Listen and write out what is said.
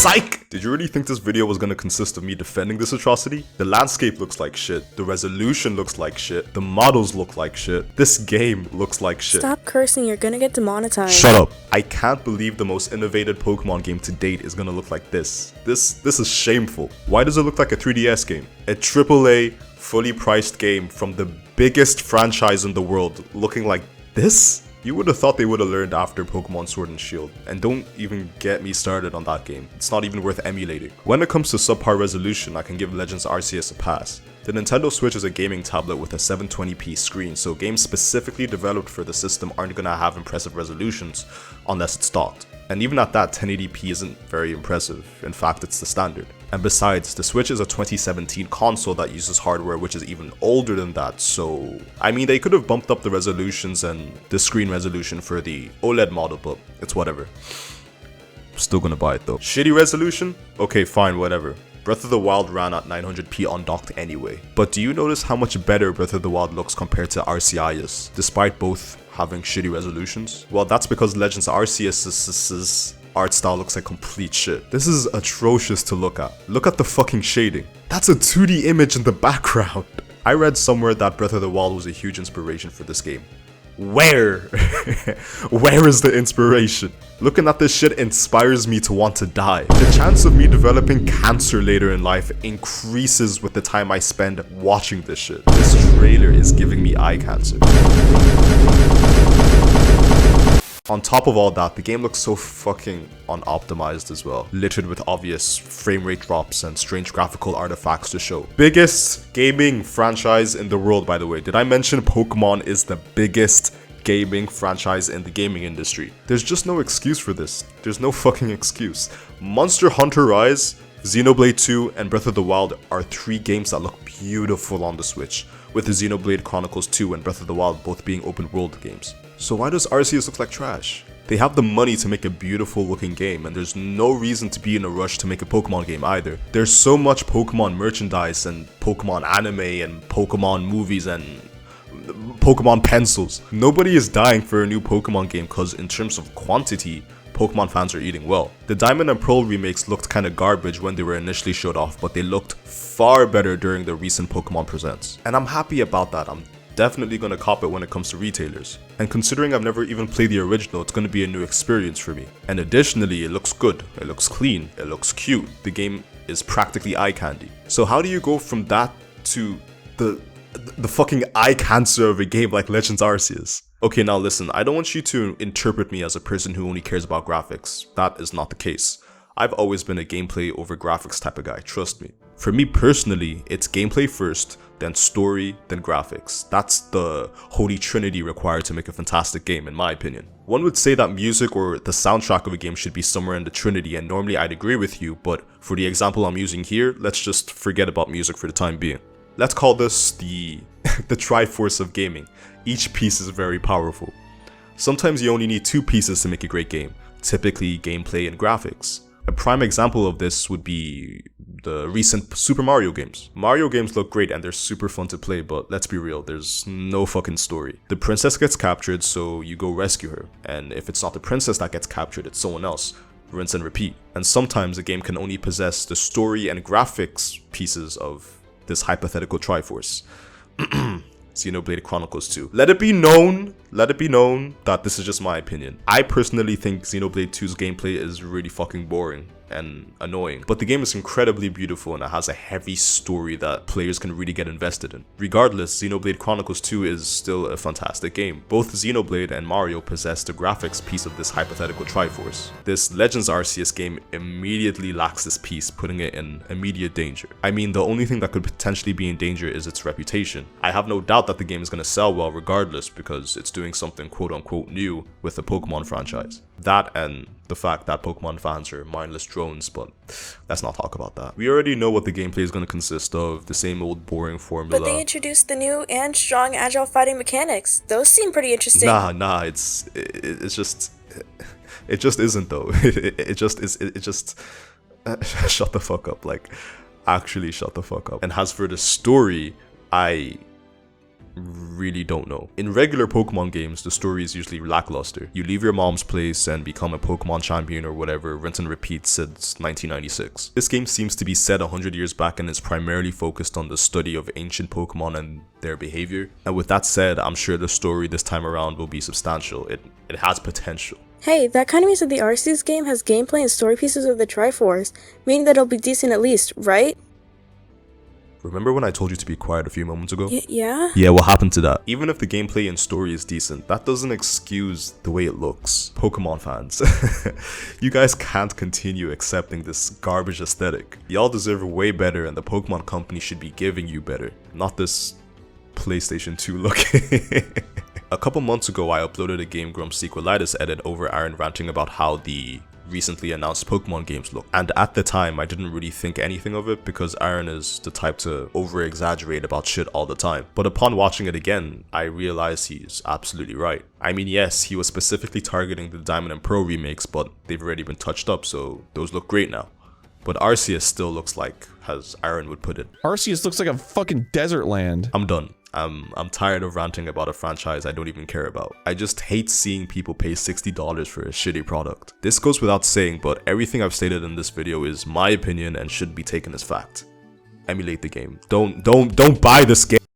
Psych! Did you really think this video was gonna consist of me defending this atrocity? The landscape looks like shit, the resolution looks like shit, the models look like shit, this game looks like shit. Stop cursing, you're gonna get demonetized. Shut up. I can't believe the most innovative Pokemon game to date is gonna look like this. This is shameful. Why does it look like a 3DS game? A AAA, fully priced game from the biggest franchise in the world looking like this? You would have thought they would have learned after Pokemon Sword and Shield, and don't even get me started on that game. It's not even worth emulating. When it comes to subpar resolution, I can give Legends Arceus a pass. The Nintendo Switch is a gaming tablet with a 720p screen, so games specifically developed for the system aren't gonna have impressive resolutions unless it's docked. And even at that, 1080p isn't very impressive. In fact, it's the standard. And besides, the Switch is a 2017 console that uses hardware which is even older than that, so I mean, they could have bumped up the resolutions and the screen resolution for the OLED model, but it's whatever. Still gonna buy it though. Shitty resolution? Okay, fine, whatever. Breath of the Wild ran at 900p undocked anyway. But do you notice how much better Breath of the Wild looks compared to Arceus, despite both having shitty resolutions? Well, that's because Legends Arceus' art style looks like complete shit. This is atrocious to look at. Look at the fucking shading. That's a 2D image in the background. I read somewhere that Breath of the Wild was a huge inspiration for this game. Where? Where is the inspiration? Looking at this shit inspires me to want to die. The chance of me developing cancer later in life increases with the time I spend watching this shit. This trailer is giving me eye cancer. On top of all that, the game looks so fucking unoptimized as well, littered with obvious frame rate drops and strange graphical artifacts to show. Biggest gaming franchise in the world, by the way. Did I mention Pokemon is the biggest gaming franchise in the gaming industry? There's just no excuse for this. There's no fucking excuse. Monster Hunter Rise, Xenoblade 2, and Breath of the Wild are 3 games that look beautiful on the Switch, with the Xenoblade Chronicles 2 and Breath of the Wild both being open world games. So why does Arceus look like trash? They have the money to make a beautiful looking game, and there's no reason to be in a rush to make a Pokemon game either. There's so much Pokemon merchandise and Pokemon anime and Pokemon movies and Pokemon pencils. Nobody is dying for a new Pokemon game because in terms of quantity, Pokemon fans are eating well. The Diamond and Pearl remakes looked kinda garbage when they were initially showed off, but they looked far better during the recent Pokemon Presents. And I'm happy about that. I'm definitely gonna cop it when it comes to retailers. And considering I've never even played the original, it's gonna be a new experience for me. And additionally, it looks good, it looks clean, it looks cute. The game is practically eye candy. So how do you go from that to the fucking eye cancer of a game like Legends Arceus? Okay, now listen, I don't want you to interpret me as a person who only cares about graphics. That is not the case. I've always been a gameplay over graphics type of guy, trust me. For me personally, it's gameplay first, then story, then graphics. That's the holy trinity required to make a fantastic game, in my opinion. One would say that music or the soundtrack of a game should be somewhere in the trinity, and normally I'd agree with you, but for the example I'm using here, let's just forget about music for the time being. Let's call this the Triforce of gaming. Each piece is very powerful. Sometimes you only need 2 pieces to make a great game, typically gameplay and graphics. A prime example of this would be the recent Super Mario games. Mario games look great and they're super fun to play, but let's be real, there's no fucking story. The princess gets captured, so you go rescue her, and if it's not the princess that gets captured, it's someone else. Rinse and repeat. And sometimes a game can only possess the story and graphics pieces of this hypothetical Triforce. Xenoblade Chronicles 2. Let it be known that this is just my opinion. I personally think Xenoblade 2's gameplay is really fucking boring and annoying, but the game is incredibly beautiful and it has a heavy story that players can really get invested in. Regardless, Xenoblade Chronicles 2 is still a fantastic game. Both Xenoblade and Mario possess the graphics piece of this hypothetical Triforce. This Legends Arceus game immediately lacks this piece, putting it in immediate danger. I mean, the only thing that could potentially be in danger is its reputation. I have no doubt that the game is going to sell well regardless because it's doing something quote-unquote new with the Pokemon franchise. That and the fact that Pokemon fans are mindless drones, but let's not talk about that. We already know what the gameplay is going to consist of, the same old boring formula. But they introduced the new and strong agile fighting mechanics. Those seem pretty interesting. Nah, it just isn't though. It just shut the fuck up, like actually shut the fuck up. And as for the story, I really don't know. In regular Pokemon games, the story is usually lackluster. You leave your mom's place and become a Pokemon champion or whatever, rinse and repeat since 1996. This game seems to be set 100 years back and is primarily focused on the study of ancient Pokemon and their behavior. And with that said, I'm sure the story this time around will be substantial. It has potential. Hey, that kind of means that the Arceus game has gameplay and story pieces of the Triforce, meaning that it'll be decent at least, right? Remember when I told you to be quiet a few moments ago? Yeah? Yeah, what happened to that? Even if the gameplay and story is decent, that doesn't excuse the way it looks. Pokemon fans, you guys can't continue accepting this garbage aesthetic. Y'all deserve way better and the Pokemon company should be giving you better, not this PlayStation 2 look. A couple months ago, I uploaded a Game Grumps Sequelitis edit over Aaron ranting about how the recently announced Pokemon games look. And at the time, I didn't really think anything of it because Aaron is the type to over-exaggerate about shit all the time. But upon watching it again, I realized he's absolutely right. I mean, yes, he was specifically targeting the Diamond and Pearl remakes, but they've already been touched up, so those look great now. But Arceus still looks like, as Aaron would put it, Arceus looks like a fucking desert land. I'm done. I'm tired of ranting about a franchise I don't even care about. I just hate seeing people pay $60 for a shitty product. This goes without saying, but everything I've stated in this video is my opinion and should be taken as fact. Emulate the game. Don't buy this game.